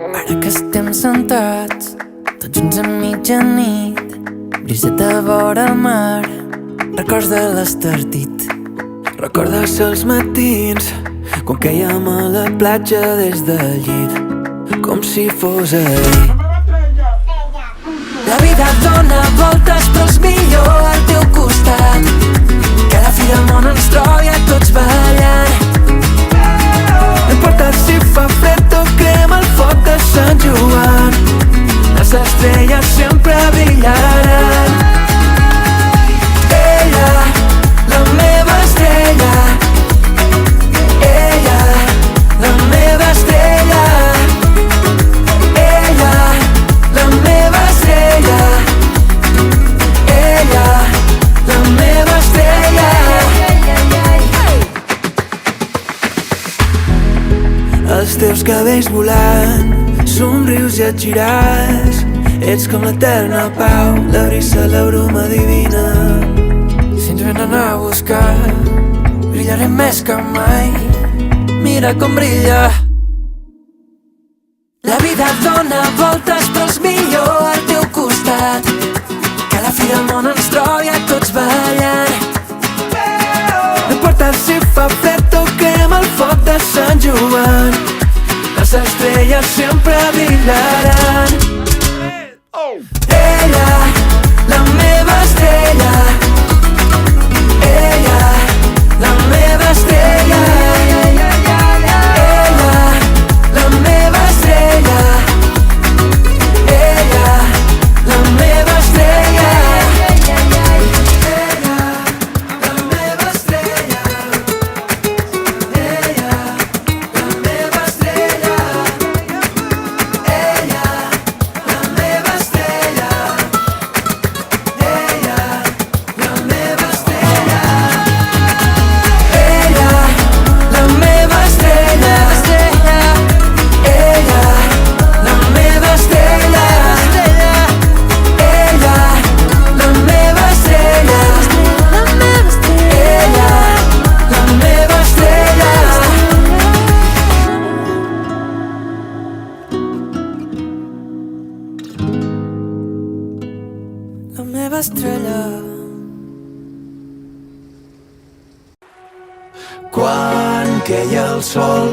Ara que estem sentats tots junts a mitjanit, briseta vora el mar, records de l'Estartit. Recordes els matins quan quèiem a la platja des del llit, com si fos ahir. La vida dona voltes però és millor al teu costat, que a la fi del món ens trobi a tots ballant. No importa si fa fred o crema el foc de Sant Joan, les estrelles sempre brillaran. Ella, la meva estrella, ella, la meva estrella, ella, la meva estrella, ella, la meva estrella. Els teus cabells volant, somrius i et giràs, ets com l'eterna pau, la brisa, la bruma divina. Si ens venen a buscar, brillarem més que mai, mira com brilla. La vida dona voltes però és millor al teu costat, que a la fi del món ens trobi a tots ballant. No importa si fa fred o crema el foc de Sant Joan, les estrelles sempre brillaran. Ella, la meva estrella, ella, la meva estrella, ella, la meva estrella, ella, la meva estrella, ella, la meva estrella, ella, la meva estrella, ella, la meva estrella, ella, la meva estrella, ella, la meva estrella, ella, la meva estrella, ella, la meva estrella, ella, la meva estrella. La meva estrella. Quan queia el sol,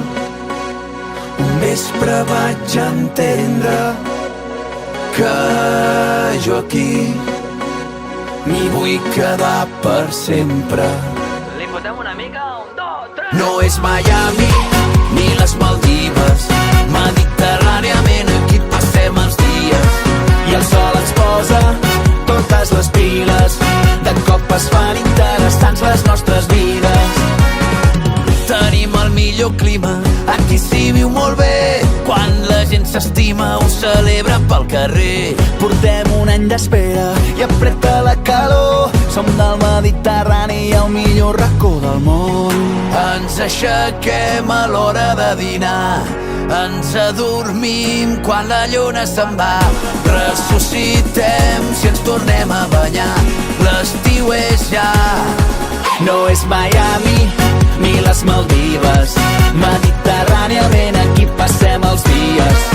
un vespre vaig entendre que jo aquí m'hi vull quedar per sempre. Li fotem una mica, 1, 2, 3... No és Miami ni les Maldives, mediterràniament aquí passem els dies i el sol ens posa totes les piles, de cop es fan interessants les nostres vides. Tenim el millor clima, aquí s'hi viu molt bé, quan la gent s'estima ho celebra pel carrer. Portem un any d'espera i apreta la calor, som del Mediterrani i el millor racó del món. Ens aixequem a l'hora de dinar, ens adormim quan la lluna se'n va, ressuscitem si ens tornem a banyar. L'estiu és ja, no és Miami ni les Maldives, mediterràniament aquí passem els dies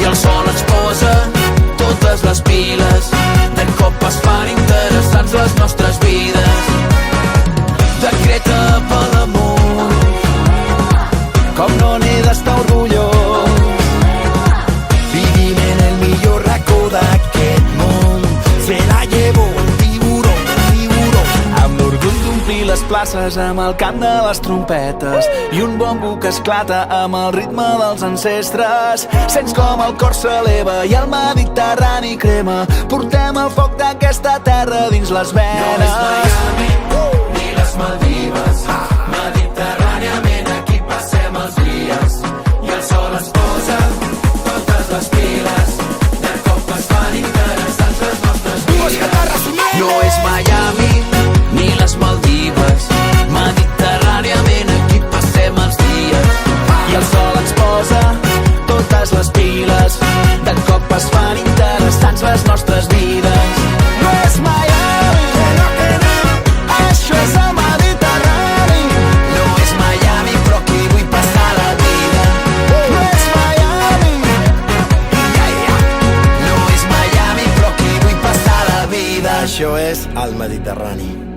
i el sol ens posa totes les piles, de cop es fan interessants les nostres vides. Decreta per l'amunt, com no n'he d'estar orgullós, vivim en el millor racó d'aquest món. Se la llevo el tiburón, amb l'orgull d'omplir les places amb el cant de les trompetes i un bombo que esclata amb el ritme dels ancestres. Sents com el cor s'eleva i el Mediterrani crema, portem el foc d'aquesta terra dins les venes. No és Miami ni les Maldives, mediterràniament aquí passem els dies i el sol ens posa totes les piles, de cop es fan interessants les nostres vides. No és Miami ni les Maldives, mediterràniament aquí passem els dies i el sol ens posa totes les piles, de cop es fan interessants les nostres vides. No és Miami, això és el Mediterrani. Això és el Mediterrani.